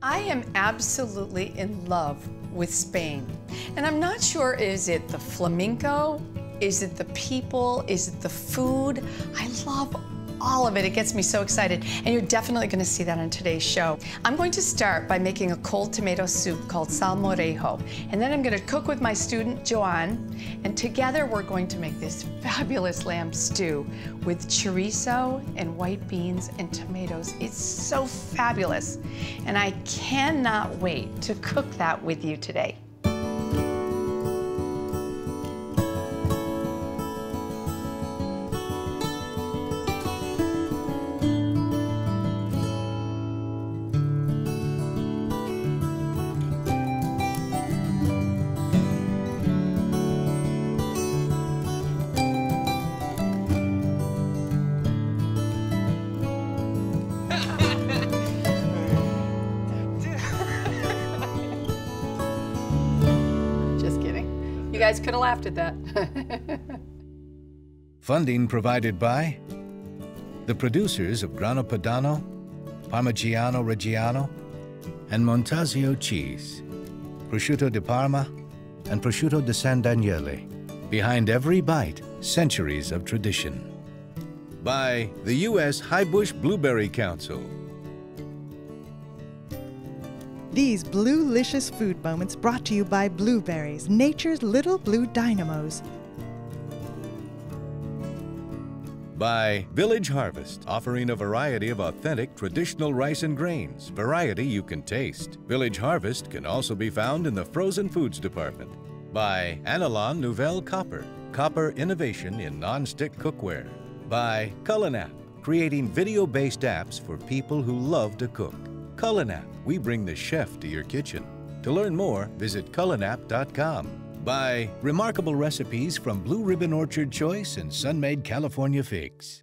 I am absolutely in love with Spain. And I'm not sure, is it the flamenco? Is it the people? Is it the food? I love all of it. It gets me so excited. And you're definitely going to see that on today's show. I'm going to start by making a cold tomato soup called Salmorejo. And then I'm going to cook with my student, Joan. And together we're going to make this fabulous lamb stew with chorizo and white beans and tomatoes. It's so fabulous. And I cannot wait to cook that with you today. You guys could have laughed at that. Funding provided by the producers of Grana Padano, Parmigiano Reggiano, and Montasio cheese, prosciutto di Parma, and prosciutto di San Daniele. Behind every bite, centuries of tradition. By the U.S. Highbush Blueberry Council. These blue-licious food moments brought to you by blueberries, nature's little blue dynamos. By Village Harvest, offering a variety of authentic traditional rice and grains, variety you can taste. Village Harvest can also be found in the frozen foods department. By Analon Nouvelle Copper, copper innovation in non-stick cookware. By Culinap, creating video-based apps for people who love to cook. Culinap, we bring the chef to your kitchen. To learn more, visit culinap.com. By remarkable recipes from Blue Ribbon Orchard Choice and Sun-Made California Figs.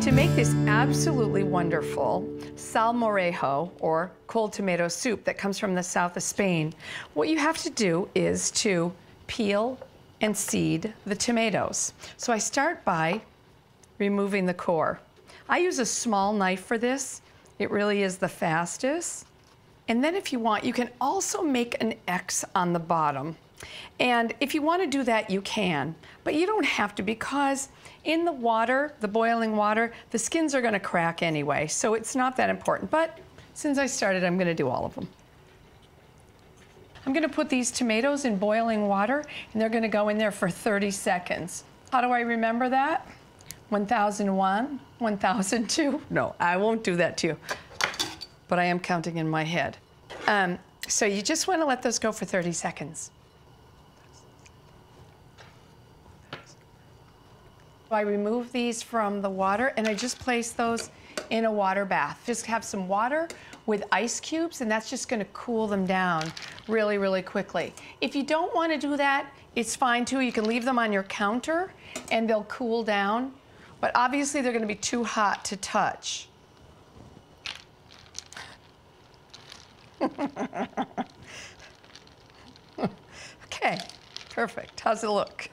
To make this absolutely wonderful salmorejo, or cold tomato soup that comes from the south of Spain, what you have to do is to peel and seed the tomatoes. So I start by removing the core. I use a small knife for this. It really is the fastest. And then if you want, you can also make an X on the bottom. And if you want to do that, you can, but you don't have to, because in the water, the boiling water, the skins are going to crack anyway, so it's not that important. But since I started, I'm going to do all of them. I'm going to put these tomatoes in boiling water, and they're going to go in there for 30 seconds. How do I remember that? 1001, 1002? No, I won't do that to you, but I am counting in my head. So you just want to let those go for 30 seconds. I remove these from the water, and I just place those in a water bath. Just have some water with ice cubes, and that's just going to cool them down really, really quickly. If you don't want to do that, it's fine too. You can leave them on your counter and they'll cool down, but obviously they're going to be too hot to touch. Okay, perfect. How's it look?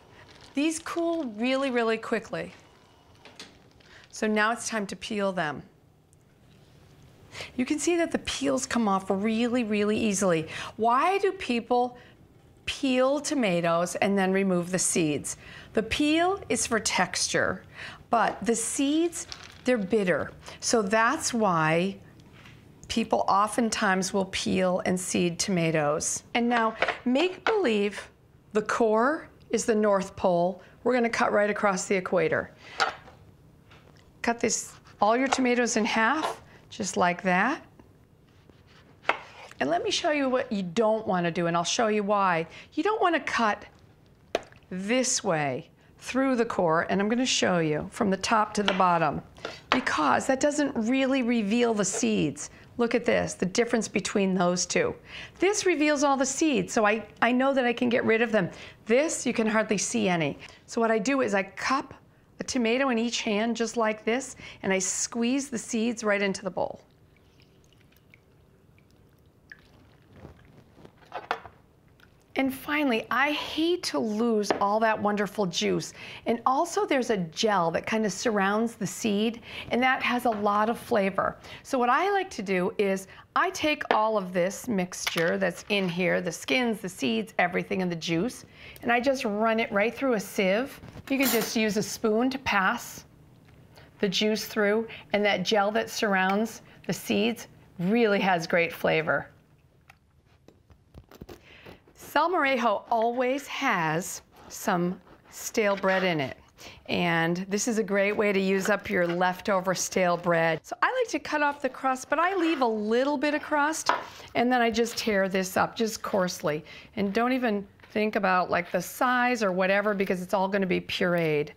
These cool really, really quickly. So now it's time to peel them. You can see that the peels come off really, really easily. Why do people peel tomatoes and then remove the seeds? The peel is for texture, but the seeds, they're bitter. So that's why people oftentimes will peel and seed tomatoes. And now, make believe the core is the North Pole. We're gonna cut right across the equator. Cut this, all your tomatoes in half, just like that. And let me show you what you don't want to do, and I'll show you why. You don't want to cut this way through the core, and I'm going to show you from the top to the bottom, because that doesn't really reveal the seeds. Look at this, the difference between those two. This reveals all the seeds, so I know that I can get rid of them. This, you can hardly see any. So what I do is I cup a tomato in each hand just like this, and I squeeze the seeds right into the bowl. And finally, I hate to lose all that wonderful juice. And also there's a gel that kind of surrounds the seed, and that has a lot of flavor. So what I like to do is I take all of this mixture that's in here, the skins, the seeds, everything, and the juice, and I just run it right through a sieve. You can just use a spoon to pass the juice through, and that gel that surrounds the seeds really has great flavor. Salmorejo always has some stale bread in it, and this is a great way to use up your leftover stale bread. So I like to cut off the crust, but I leave a little bit of crust, and then I just tear this up just coarsely. And don't even think about like the size or whatever, because it's all gonna be pureed.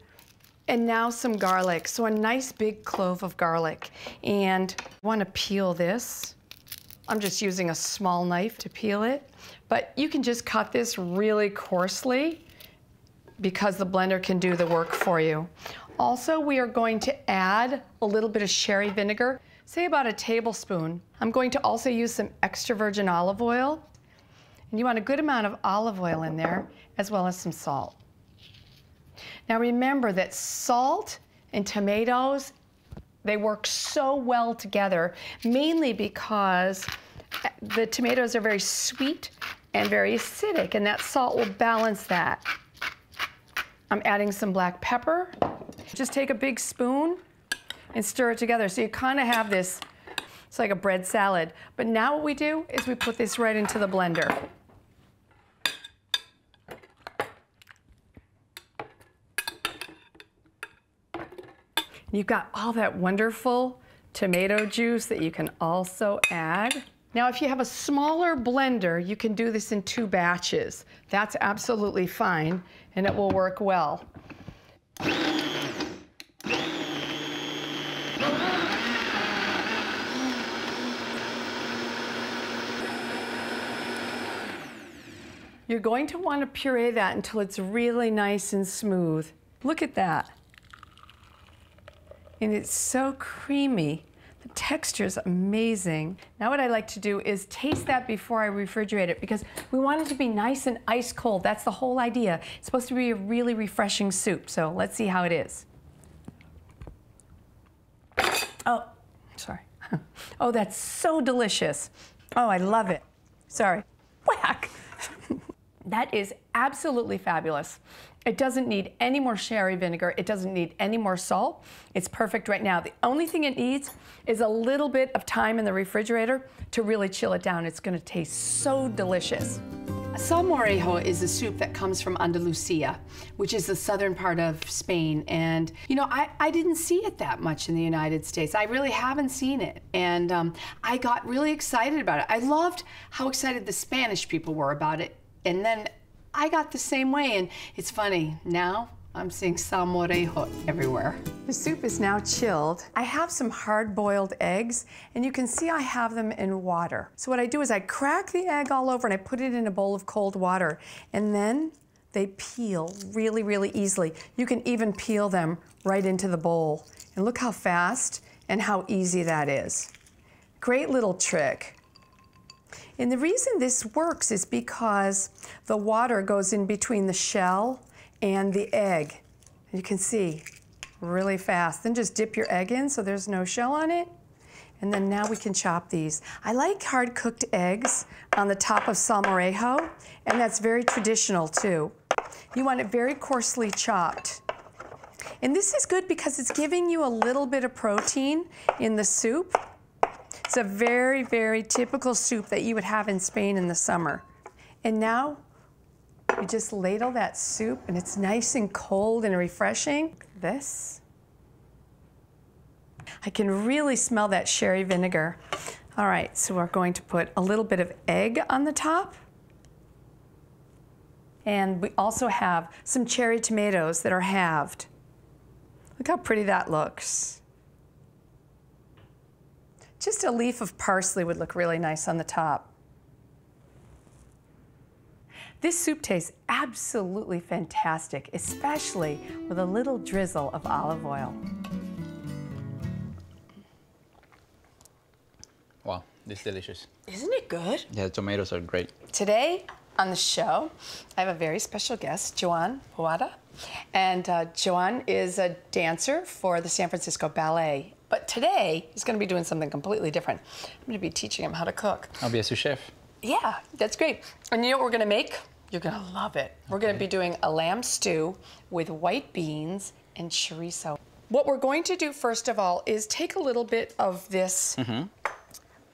And now some garlic. So a nice big clove of garlic. And I wanna peel this. I'm just using a small knife to peel it, but you can just cut this really coarsely because the blender can do the work for you. Also, we are going to add a little bit of sherry vinegar, say about a tablespoon. I'm going to also use some extra virgin olive oil, and you want a good amount of olive oil in there, as well as some salt. Now remember that salt and tomatoes, they work so well together, mainly because the tomatoes are very sweet and very acidic, and that salt will balance that. I'm adding some black pepper. Just take a big spoon and stir it together. So you kind of have this, it's like a bread salad. But now what we do is we put this right into the blender. You've got all that wonderful tomato juice that you can also add. Now, if you have a smaller blender, you can do this in 2 batches. That's absolutely fine, and it will work well. You're going to want to puree that until it's really nice and smooth. Look at that. And it's so creamy. The texture is amazing. Now what I like to do is taste that before I refrigerate it, because we want it to be nice and ice cold. That's the whole idea. It's supposed to be a really refreshing soup. So let's see how it is. Oh, sorry. Oh, that's so delicious. Oh, I love it. Sorry. Whack. That is absolutely fabulous. It doesn't need any more sherry vinegar. It doesn't need any more salt. It's perfect right now. The only thing it needs is a little bit of time in the refrigerator to really chill it down. It's gonna taste so delicious. Salmorejo is a soup that comes from Andalusia, which is the southern part of Spain. And, you know, I didn't see it that much in the United States. I really haven't seen it. And I got really excited about it. I loved how excited the Spanish people were about it. And then I got the same way, and it's funny, now I'm seeing Salmorejo everywhere. The soup is now chilled. I have some hard-boiled eggs, and you can see I have them in water. So what I do is I crack the egg all over and I put it in a bowl of cold water, and then they peel really, really easily. You can even peel them right into the bowl. And look how fast and how easy that is. Great little trick. And the reason this works is because the water goes in between the shell and the egg. You can see really fast. Then just dip your egg in so there's no shell on it. And then now we can chop these. I like hard-cooked eggs on the top of Salmorejo, and that's very traditional too. You want it very coarsely chopped. And this is good because it's giving you a little bit of protein in the soup. It's a very, very typical soup that you would have in Spain in the summer. And now, you just ladle that soup, and it's nice and cold and refreshing. This. I can really smell that sherry vinegar. All right, so we're going to put a little bit of egg on the top. And we also have some cherry tomatoes that are halved. Look how pretty that looks. Just a leaf of parsley would look really nice on the top. This soup tastes absolutely fantastic, especially with a little drizzle of olive oil. Wow, this is delicious. Isn't it good? Yeah, the tomatoes are great. Today, on the show, I have a very special guest, Joanne Boada. And Joan is a dancer for the San Francisco Ballet. But today, he's going to be doing something completely different. I'm going to be teaching him how to cook. I'll be a sous chef. Yeah, that's great. And you know what we're going to make? You're going to love it. We're going to be doing a lamb stew with white beans and chorizo. What we're going to do, first of all, is take a little bit of this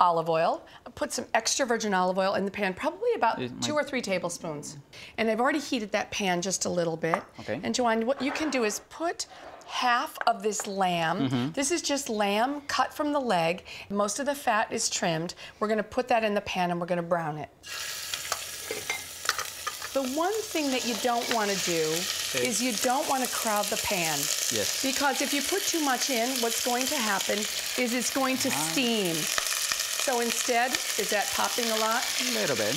olive oil, put some extra virgin olive oil in the pan, probably about 2 or 3 tablespoons. And I've already heated that pan just a little bit. Okay. And Joanne, what you can do is put half of this lamb. This is just lamb cut from the leg. Most of the fat is trimmed. We're gonna put that in the pan and we're gonna brown it. The one thing that you don't wanna do is you don't wanna crowd the pan. Yes. Because if you put too much in, what's going to happen is it's going to steam. So instead, is that popping a lot? A little bit.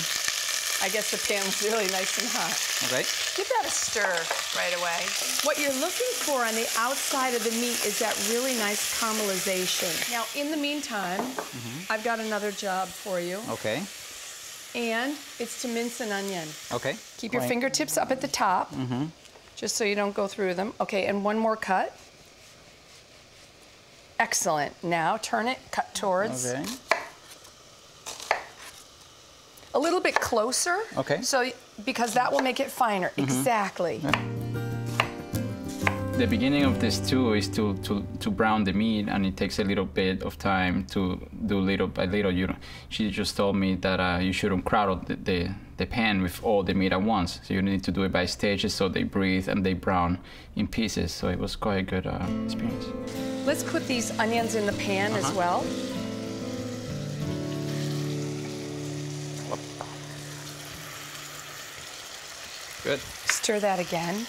I guess the pan was really nice and hot. Okay. Give that a stir right away. What you're looking for on the outside of the meat is that really nice caramelization. Now, in the meantime, I've got another job for you. Okay. And it's to mince an onion. Okay. Keep your fingertips up at the top, just so you don't go through them. Okay, and one more cut. Excellent. Now turn it, cut towards. Okay. A little bit closer. Okay. So, because that will make it finer. Exactly. The beginning of the stew is to brown the meat, and it takes a little bit of time to do little by little. She just told me that you shouldn't crowd the pan with all the meat at once. So you need to do it by stages so they breathe and they brown in pieces. So it was quite a good experience. Let's put these onions in the pan as well. Good. Stir that again.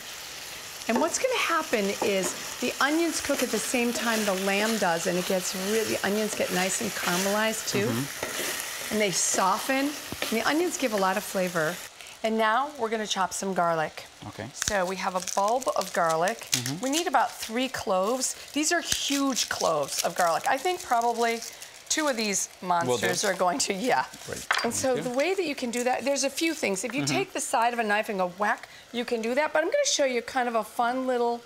And what's going to happen is the onions cook at the same time the lamb does, and it gets really, the onions get nice and caramelized too. And they soften. And the onions give a lot of flavor. And now we're going to chop some garlic. Okay. So we have a bulb of garlic. We need about 3 cloves. These are huge cloves of garlic. I think probably 2 of these monsters are going to, Great. And so the way that you can do that, there's a few things. If you take the side of a knife and go whack, you can do that. But I'm going to show you kind of a fun little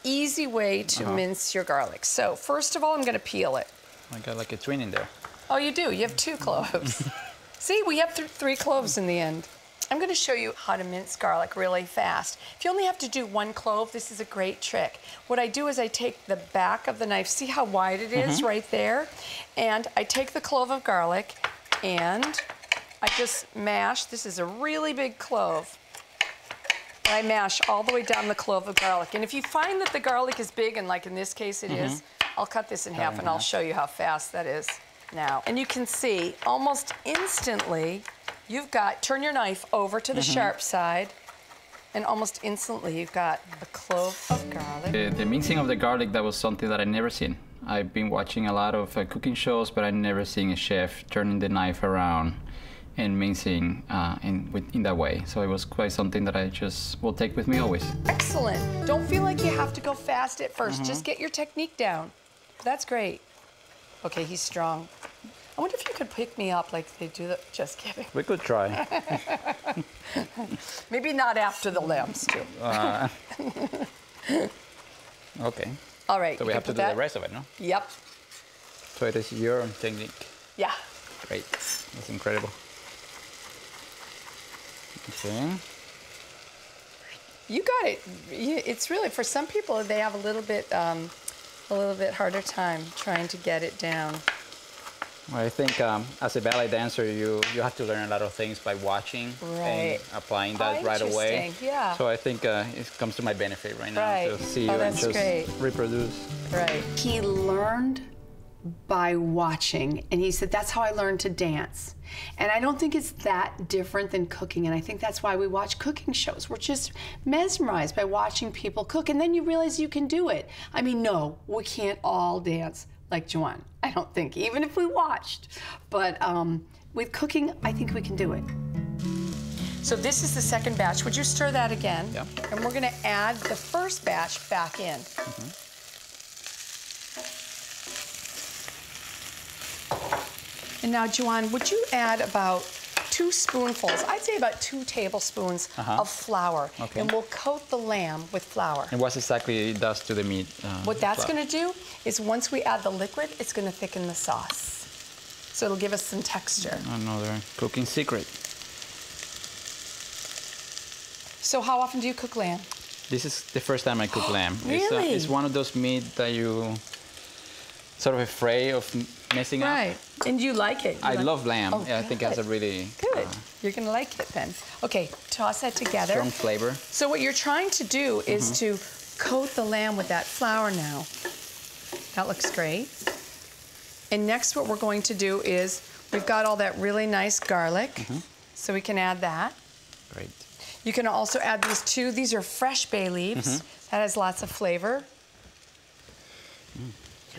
easy way to mince your garlic. So first of all, I'm going to peel it. I got like a twin in there. Oh, you do? You have 2 cloves. See, we have 3 cloves in the end. I'm going to show you how to mince garlic really fast. If you only have to do 1 clove, this is a great trick. What I do is I take the back of the knife, see how wide it is right there? And I take the clove of garlic and I just mash. This is a really big clove. And I mash all the way down the clove of garlic. And if you find that the garlic is big, and like in this case it is, I'll cut this in half and I'll show you how fast that is now. And you can see almost instantly, you've got, turn your knife over to the sharp side, and almost instantly you've got a clove of garlic. The mincing of the garlic, that was something that I'd never seen. I've been watching a lot of cooking shows, but I've never seen a chef turning the knife around and mincing in that way. So it was quite something that I just will take with me always. Excellent. Don't feel like you have to go fast at first. Just get your technique down. That's great. Okay, he's strong. I wonder if you could pick me up like they do. Just kidding. We could try. Maybe not after the lamb stew. Okay. All right. So we have to do the rest of it, no? Yep. So it is your technique. Yeah. Great. That's incredible. Okay. You got it. It's really, for some people, they have a little bit harder time trying to get it down. Well, I think as a ballet dancer, you have to learn a lot of things by watching and applying that right away. Yeah. So I think it comes to my benefit right now to see you and just reproduce. Right. He learned by watching, and he said, that's how I learned to dance. And I don't think it's that different than cooking, and I think that's why we watch cooking shows. We're just mesmerized by watching people cook, and then you realize you can do it. I mean, no, we can't all dance like Joanne, I don't think, even if we watched. But with cooking, I think we can do it. So this is the second batch. Would you stir that again? Yeah. And we're gonna add the first batch back in. And now, Joanne, would you add about 2 spoonfuls, I'd say about 2 tablespoons of flour. Okay. And we'll coat the lamb with flour. And what exactly it does to the meat? What that's going to do is once we add the liquid, it's going to thicken the sauce. So it'll give us some texture. Another cooking secret. So how often do you cook lamb? This is the first time I cook lamb. Really? It's one of those meat that you sort of afraid of messing up. Right. And you like it? I love lamb. Oh, Yeah, I think it has a really good. You're going to like it then. Okay, toss that together. strong flavor. So what you're trying to do is to coat the lamb with that flour now. That looks great. And next what we're going to do is, we've got all that really nice garlic, so we can add that. Great. You can also add these 2. These are fresh bay leaves. That has lots of flavor.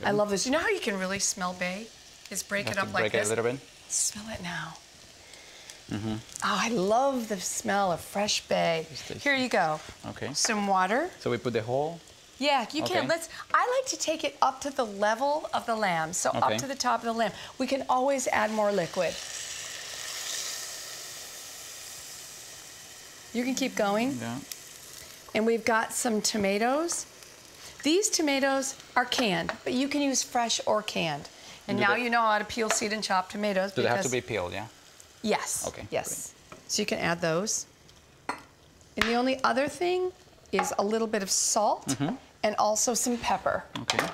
I love this. You know how you can really smell bay? Is break it up like break it this. a little bit. Smell it now. Oh, I love the smell of fresh bay. Here you go. Okay. Some water. So we put the whole. Yeah, you can. Okay. I like to take it up to the level of the lamb, so up to the top of the lamb. We can always add more liquid. You can keep going. Yeah. And we've got some tomatoes. These tomatoes are canned, but you can use fresh or canned. And now you know how to peel, seed, and chop tomatoes. Do they have to be peeled, yeah? Yes. Okay. Yes. So you can add those. And the only other thing is a little bit of salt and also some pepper. Okay.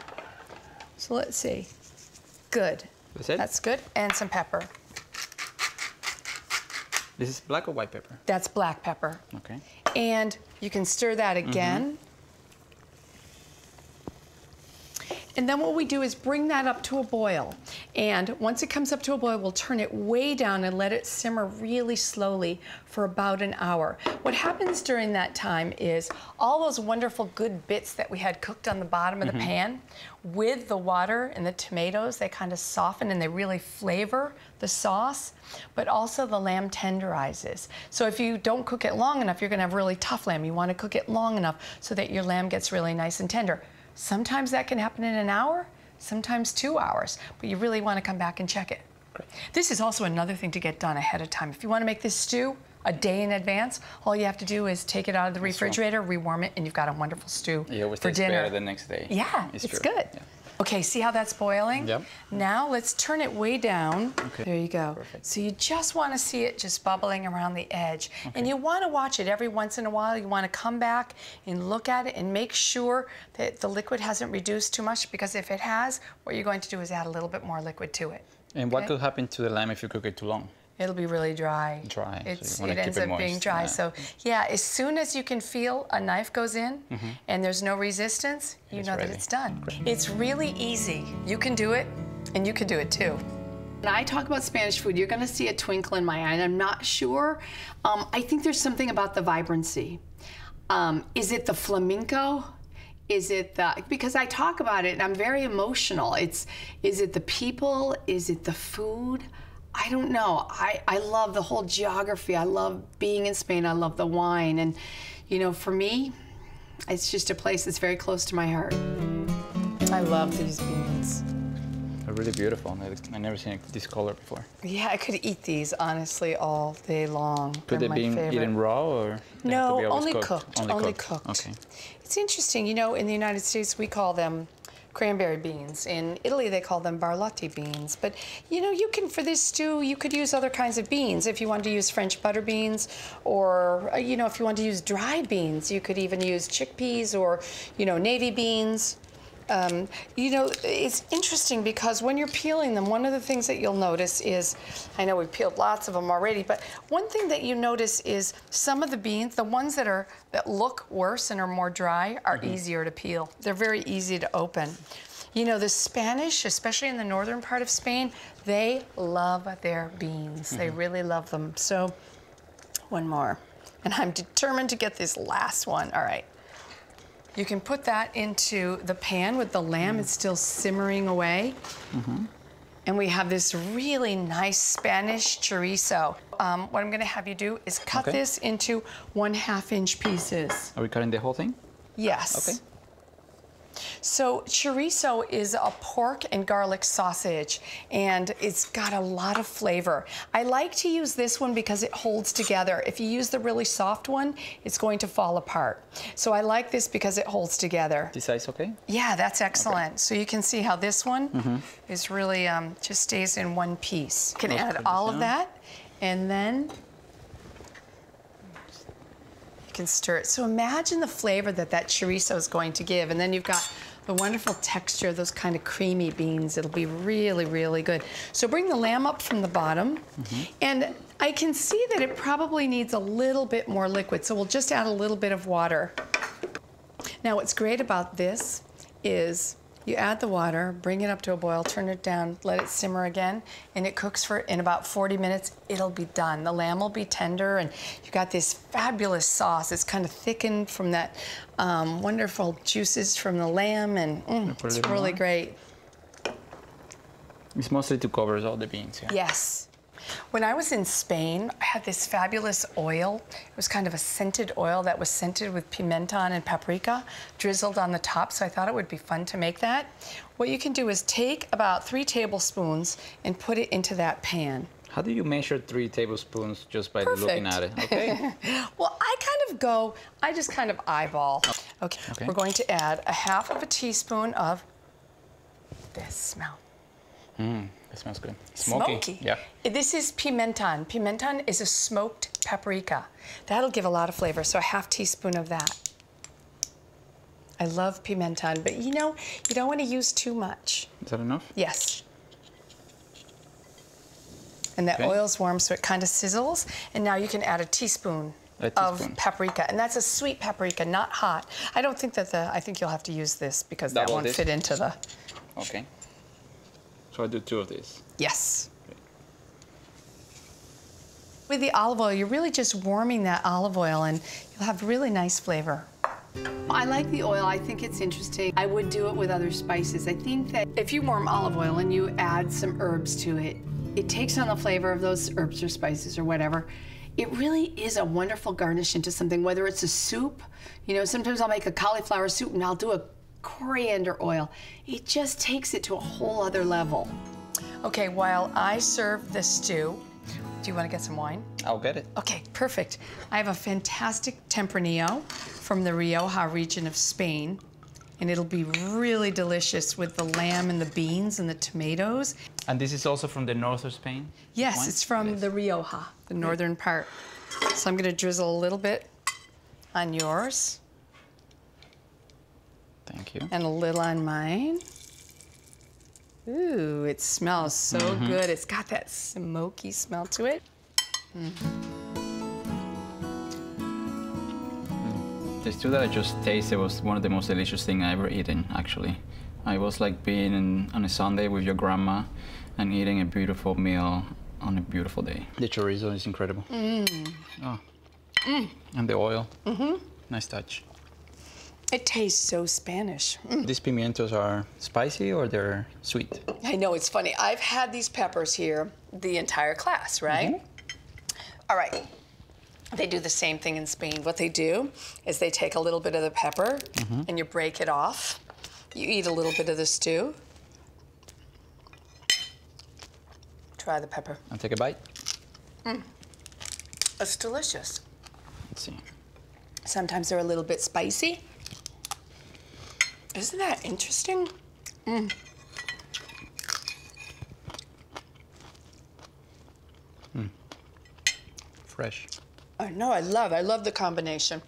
So let's see. Good. That's it? That's good. And some pepper. This is black or white pepper? That's black pepper. Okay. And you can stir that again. And then what we do is bring that up to a boil. And once it comes up to a boil, we'll turn it way down and let it simmer really slowly for about an hour. What happens during that time is all those wonderful good bits that we had cooked on the bottom of the pan, with the water and the tomatoes, they kind of soften and they really flavor the sauce, but also the lamb tenderizes. So if you don't cook it long enough, you're gonna have really tough lamb. You wanna cook it long enough so that your lamb gets really nice and tender. Sometimes that can happen in an hour, sometimes 2 hours, but you really want to come back and check it. Great. This is also another thing to get done ahead of time. If you want to make this stew a day in advance, all you have to do is take it out of the refrigerator, rewarm it, and you've got a wonderful stew for dinner. Better the next day. Yeah, it's good. Yeah. Okay, see how that's boiling? Yep. Now let's turn it way down. Okay. There you go. Perfect. So you just want to see it just bubbling around the edge. Okay. And you want to watch it every once in a while. You want to come back and look at it and make sure that the liquid hasn't reduced too much, because if it has, what you're going to do is add a little bit more liquid to it. And what could happen to the lamb if you cook it too long? It'll be really dry. Dry. It keep ends it up moist. being dry. Yeah. So yeah, as soon as you can feel a knife goes in and there's no resistance, you know that it's done. It's really easy. You can do it, and you can do it too. When I talk about Spanish food, you're going to see a twinkle in my eye, and I'm not sure. I think there's something about the vibrancy. Is it the flamenco? Is it the, because I talk about it and I'm very emotional. Is it the people? Is it the food? I don't know. I love the whole geography. I love being in Spain. I love the wine. And, you know, for me, it's just a place that's very close to my heart. I love these beans. They're really beautiful. I've never seen this color before. Yeah, I could eat these, honestly, all day long. Could they be eaten raw, or they have to be No, always only cooked. Only cooked. Okay. It's interesting, you know, in the United States, we call them cranberry beans. In Italy, they call them barlotti beans. But, you know, you can, for this stew, you could use other kinds of beans. If you wanted to use French butter beans, or, you know, if you want to use dried beans, you could even use chickpeas or, you know, navy beans. You know, it's interesting because when you're peeling them, one of the things that you'll notice is, I know we've peeled lots of them already, but one thing that you notice is some of the beans, the ones that look worse and are more dry, are easier to peel. They're very easy to open. You know, the Spanish, especially in the northern part of Spain, they love their beans. They really love them. So, one more. And I'm determined to get this last one. All right. You can put that into the pan with the lamb. It's still simmering away. And we have this really nice Spanish chorizo. What I'm gonna have you do is cut this into 1/2 inch pieces. Are we cutting the whole thing? Yes. Okay. So chorizo is a pork and garlic sausage, and it's got a lot of flavor. I like to use this one because it holds together. If you use the really soft one, it's going to fall apart. So I like this because it holds together. This size okay? Yeah, that's excellent. Okay. So you can see how this one is really, just stays in one piece. You can add all of that, and then can stir it. So imagine the flavor that that chorizo is going to give, and then you've got the wonderful texture of those kind of creamy beans. It'll be really, really good. So bring the lamb up from the bottom, and I can see that it probably needs a little bit more liquid, so we'll just add a little bit of water. Now what's great about this is you add the water, bring it up to a boil, turn it down, let it simmer again, and it cooks for, in about 40 minutes, it'll be done. The lamb will be tender, and you've got this fabulous sauce. It's kind of thickened from that wonderful juices from the lamb, and it's really great. It's mostly to cover all the beans, yeah? Yes. When I was in Spain, I had this fabulous oil. It was kind of a scented oil that was scented with pimenton and paprika, drizzled on the top, so I thought it would be fun to make that. What you can do is take about 3 tablespoons and put it into that pan. How do you measure 3 tablespoons just by looking at it? Okay. Well, I just kind of eyeball. Okay, we're going to add a half of a teaspoon of this smell. It smells good. Smoky. Yeah. This is pimenton. Pimenton is a smoked paprika. That'll give a lot of flavor, so a half teaspoon of that. I love pimenton, but you know, you don't want to use too much. Is that enough? Yes. And that oil's warm, so it kind of sizzles. And now you can add a teaspoon of paprika, and that's a sweet paprika, not hot. I don't think that I think you'll have to use this because that won't fit into the... Okay. So I do 2 of these? Yes. Okay. With the olive oil, you're really just warming that olive oil, and you'll have really nice flavor. I like the oil. I think it's interesting. I would do it with other spices. I think that if you warm olive oil and you add some herbs to it, it takes on the flavor of those herbs or spices or whatever. It really is a wonderful garnish into something, whether it's a soup. You know, sometimes I'll make a cauliflower soup and I'll do a coriander oil. It just takes it to a whole other level. Okay, while I serve the stew, do you want to get some wine? I'll get it. Okay, perfect. I have a fantastic Tempranillo from the Rioja region of Spain, and it'll be really delicious with the lamb and the beans and the tomatoes. And this is also from the north of Spain? Yes, it's from the Rioja, the northern part. So I'm going to drizzle a little bit on yours. Thank you. And a little on mine. Ooh, it smells so good. It's got that smoky smell to it. The stew that I just tasted was one of the most delicious things I ever eaten, actually. I was like being on a Sunday with your grandma and eating a beautiful meal on a beautiful day. The chorizo is incredible. Oh. And the oil. Nice touch. It tastes so Spanish. These pimientos are spicy or they're sweet? I know, it's funny. I've had these peppers here the entire class, right? All right. They do the same thing in Spain. What they do is they take a little bit of the pepper and you break it off. You eat a little bit of the stew. Try the pepper. I'll take a bite. It's delicious. Let's see. Sometimes they're a little bit spicy. Isn't that interesting? Fresh. I know, I love the combination.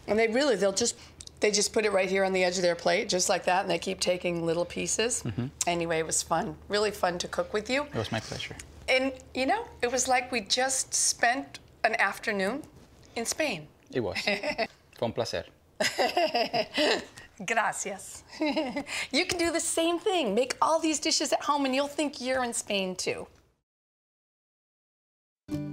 And they just put it right here on the edge of their plate, just like that, and they keep taking little pieces. Anyway, it was fun, really fun to cook with you. It was my pleasure. And you know, it was like we just spent an afternoon in Spain. It was. Fue un placer. Gracias. You can do the same thing. Make all these dishes at home and you'll think you're in Spain too.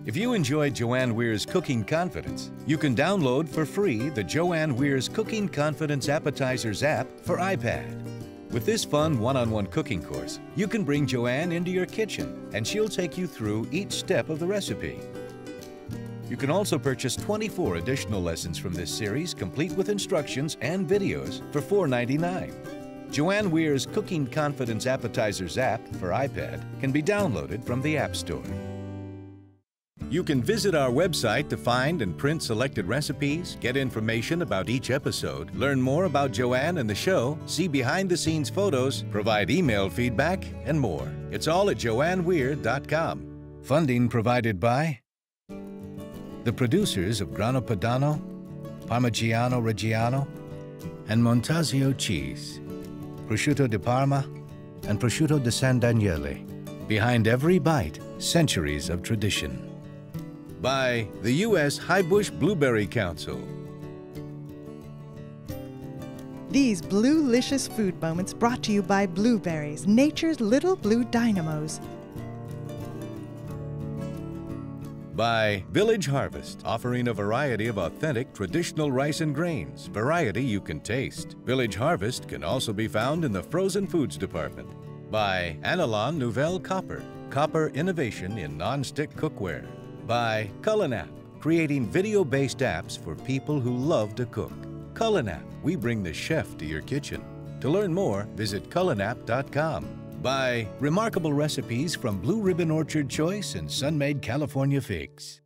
If you enjoyed Joanne Weir's Cooking Confidence, you can download for free the Joanne Weir's Cooking Confidence Appetizers app for iPad. With this fun one-on-one cooking course, you can bring Joanne into your kitchen and she'll take you through each step of the recipe. You can also purchase 24 additional lessons from this series, complete with instructions and videos, for $4.99. Joanne Weir's Cooking Confidence Appetizers app for iPad can be downloaded from the App Store. You can visit our website to find and print selected recipes, get information about each episode, learn more about Joanne and the show, see behind-the-scenes photos, provide email feedback, and more. It's all at joanneweir.com. Funding provided by the producers of Grana Padano, Parmigiano Reggiano, and Montasio cheese, Prosciutto di Parma, and Prosciutto di San Daniele. Behind every bite, centuries of tradition. By the U.S. Highbush Blueberry Council. These blue-licious food moments brought to you by blueberries, nature's little blue dynamos. By Village Harvest, offering a variety of authentic traditional rice and grains, variety you can taste. Village Harvest can also be found in the frozen foods department. By Analon Nouvelle Copper, copper innovation in non-stick cookware. By Culinap, creating video-based apps for people who love to cook. Culinap, we bring the chef to your kitchen. To learn more, visit culinap.com. By remarkable recipes from Blue Ribbon Orchard Choice and Sun-Made California Figs.